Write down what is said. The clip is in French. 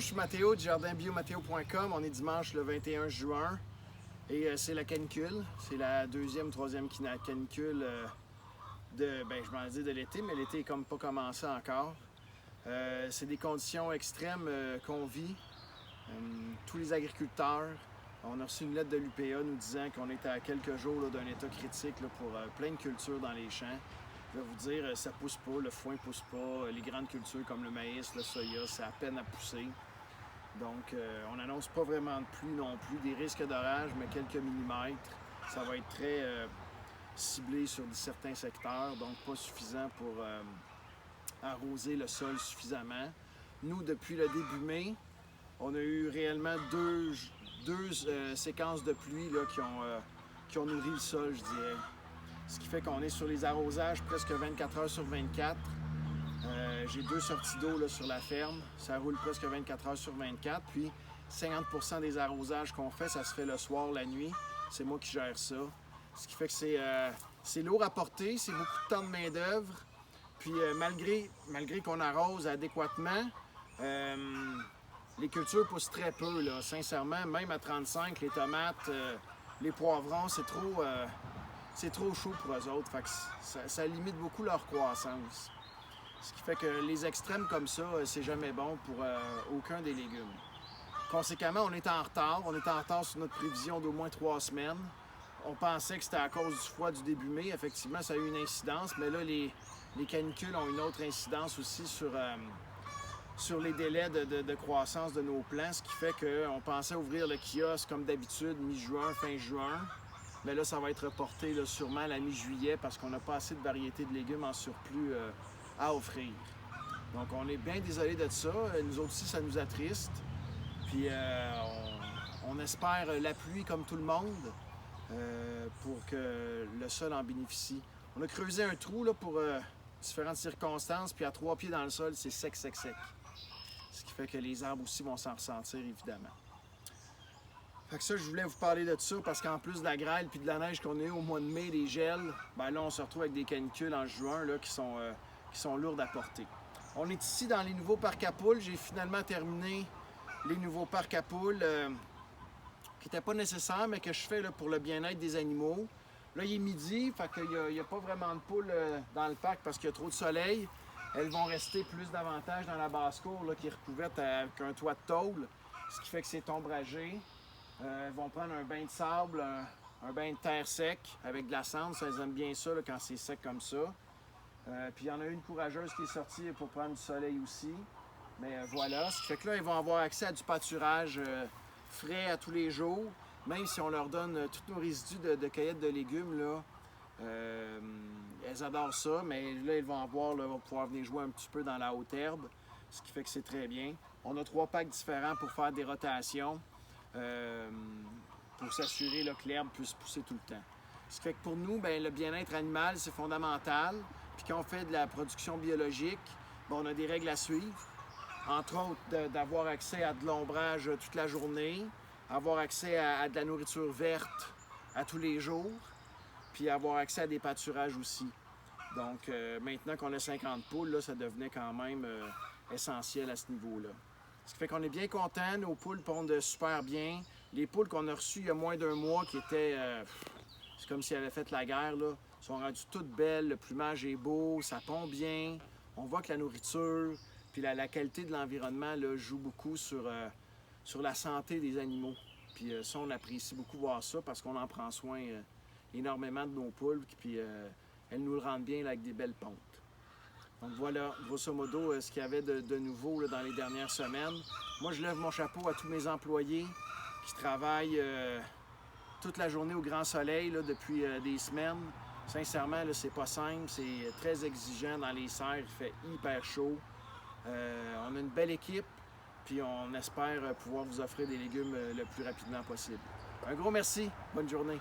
je suis Mathéo du jardinbiomathéo.com. On est dimanche le 21 juin et c'est la canicule. C'est la deuxième, troisième canicule de l'été, mais l'été est comme pas commencé encore. C'est des conditions extrêmes qu'on vit. Tous les agriculteurs, on a reçu une lettre de l'UPA nous disant qu'on était à quelques jours d'un état critique pour plein de cultures dans les champs. Je vais vous dire, ça pousse pas, le foin pousse pas, les grandes cultures comme le maïs, le soya, c'est à peine à pousser. Donc, on n'annonce pas vraiment de pluie non plus, des risques d'orage, mais quelques millimètres. Ça va être très ciblé sur certains secteurs, donc pas suffisant pour arroser le sol suffisamment. Nous, depuis le début mai, on a eu réellement deux séquences de pluie là, qui ont nourri le sol, je dirais. Ce qui fait qu'on est sur les arrosages presque 24 heures sur 24. J'ai 2 sorties d'eau là, sur la ferme. Ça roule presque 24 heures sur 24. Puis 50% des arrosages qu'on fait, ça se fait le soir, la nuit. C'est moi qui gère ça. Ce qui fait que c'est lourd à porter, c'est beaucoup de temps de main-d'œuvre. Puis malgré qu'on arrose adéquatement, les cultures poussent très peu, là, sincèrement. Même à 35, les tomates, les poivrons, c'est trop chaud pour eux autres. Fait que ça limite beaucoup leur croissance. Ce qui fait que les extrêmes comme ça, c'est jamais bon pour aucun des légumes. Conséquemment, on est en retard. On est en retard sur notre prévision d'au moins 3 semaines. On pensait que c'était à cause du froid du début mai. Effectivement, ça a eu une incidence, mais là, les canicules ont une autre incidence aussi sur les délais de croissance de nos plants, ce qui fait qu'on pensait ouvrir le kiosque comme d'habitude mi-juin, fin juin. Mais là, ça va être reporté là, sûrement à la mi-juillet parce qu'on n'a pas assez de variétés de légumes en surplus à offrir. Donc, on est bien désolé de ça. Nous autres aussi, ça nous attriste. Puis, on espère la pluie comme tout le monde pour que le sol en bénéficie. On a creusé un trou là, pour différentes circonstances, puis à 3 pieds dans le sol, c'est sec. Ce qui fait que les arbres aussi vont s'en ressentir, évidemment. Fait que ça, je voulais vous parler de ça parce qu'en plus de la grêle puis de la neige qu'on a eu au mois de mai, des gels, ben là, on se retrouve avec des canicules en juin là, qui sont lourdes à porter. On est ici dans les nouveaux parcs à poules. J'ai finalement terminé les nouveaux parcs à poules qui n'étaient pas nécessaires, mais que je fais là, pour le bien-être des animaux. Là, il est midi, fait qu'il n'y a pas vraiment de poules dans le parc parce qu'il y a trop de soleil. Elles vont rester plus davantage dans la basse-cour là, qui est recouverte avec un toit de tôle, ce qui fait que c'est ombragé. Elles vont prendre un bain de sable, un bain de terre sec avec de la cendre. Ça, elles aiment bien ça là, quand c'est sec comme ça. Puis il y en a une courageuse qui est sortie pour prendre du soleil aussi. Mais voilà, ce qui fait que là, ils vont avoir accès à du pâturage frais à tous les jours. Même si on leur donne tous nos résidus de cueillette de légumes, là, elles adorent ça. Mais là, ils vont pouvoir venir jouer un petit peu dans la haute herbe. Ce qui fait que c'est très bien. On a 3 packs différents pour faire des rotations. Pour s'assurer là, que l'herbe puisse pousser tout le temps. Ce qui fait que pour nous, bien, le bien-être animal, c'est fondamental. Puis quand on fait de la production biologique, bien, on a des règles à suivre. Entre autres, d'avoir accès à de l'ombrage toute la journée, avoir accès à de la nourriture verte à tous les jours, puis avoir accès à des pâturages aussi. Donc, maintenant qu'on a 50 poules, là, ça devenait quand même essentiel à ce niveau-là. Ce qui fait qu'on est bien content, nos poules pondent super bien. Les poules qu'on a reçues il y a moins d'1 mois, qui étaient, c'est comme si elles avaient fait la guerre, là, sont rendues toutes belles, le plumage est beau, ça pond bien. On voit que la nourriture, puis la qualité de l'environnement là, joue beaucoup sur la santé des animaux. Puis ça, on apprécie beaucoup voir ça parce qu'on en prend soin énormément de nos poules, puis elles nous le rendent bien là, avec des belles pontes. Donc voilà, grosso modo, ce qu'il y avait de nouveau là, dans les dernières semaines. Moi, je lève mon chapeau à tous mes employés qui travaillent toute la journée au grand soleil là, depuis des semaines. Sincèrement, là, c'est pas simple, c'est très exigeant dans les serres, il fait hyper chaud. On a une belle équipe, puis on espère pouvoir vous offrir des légumes le plus rapidement possible. Un gros merci, bonne journée.